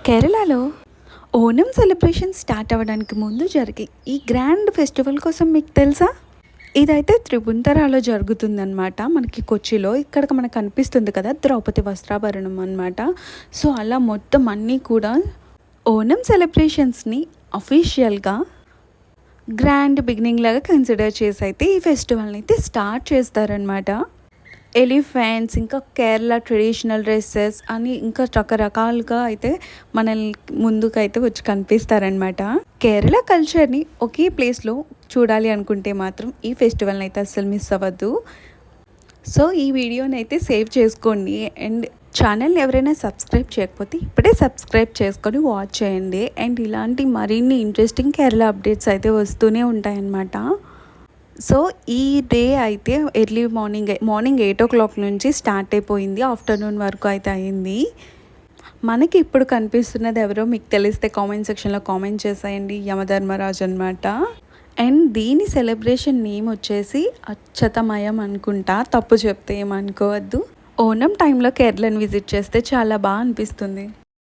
కేరళలో Onam celebration start అవ్వడానికి ముందు జరిగే ఈ గ్రాండ్ ఫెస్టివల్ కోసం మీకు తెలుసా? ఇదైతే త్రిపుంతరాలో జరుగుతుందన్నమాట. మనకి కొచ్చిలో ఇక్కడ మనకు కనిపిస్తుంది కదా, ద్రౌపది వస్త్రాభరణం అనమాట. సో అలా మొత్తం అన్నీ కూడా ఓనం సెలబ్రేషన్స్ని అఫీషియల్గా గ్రాండ్ బిగినింగ్ లాగా కన్సిడర్ చేసి అయితే ఈ ఫెస్టివల్ని అయితే స్టార్ట్ చేస్తారనమాట. ఎలిఫెంట్స్, ఇంకా కేరళ ట్రెడిషనల్ డ్రెస్సెస్ అని ఇంకా రకరకాలుగా అయితే మనల్ని ముందుకైతే వచ్చి కనిపిస్తారనమాట. కేరళ కల్చర్ని ఒకే ప్లేస్లో చూడాలి అనుకుంటే మాత్రం ఈ ఫెస్టివల్ని అయితే అస్సలు మిస్ అవ్వద్దు. సో ఈ వీడియోని అయితే సేవ్ చేసుకోండి. అండ్ ఛానల్ ఎవరైనా సబ్స్క్రైబ్ చేయకపోతే ఇప్పుడే సబ్స్క్రైబ్ చేసుకొని వాచ్ చేయండి. అండ్ ఇలాంటి మరిన్ని ఇంట్రెస్టింగ్ కేరళ అప్డేట్స్ అయితే వస్తూనే ఉంటాయన్నమాట. సో ఈ డే అయితే ఎర్లీ మార్నింగ్ 8 o'clock నుంచి స్టార్ట్ అయిపోయింది. ఆఫ్టర్నూన్ వరకు అయితే అయింది. మనకి ఇప్పుడు కనిపిస్తున్నది ఎవరో మీకు తెలిస్తే కామెంట్ సెక్షన్లో కామెంట్ చేసేయండి. యమధర్మరాజు అనమాట. అండ్ దీని సెలబ్రేషన్ నేమ్ వచ్చేసి అచ్చతమయం అనుకుంటా, తప్పు చెప్తే ఏమనుకోవద్దు. ఓనం టైంలో కేరళని విజిట్ చేస్తే చాలా బాగా అనిపిస్తుంది.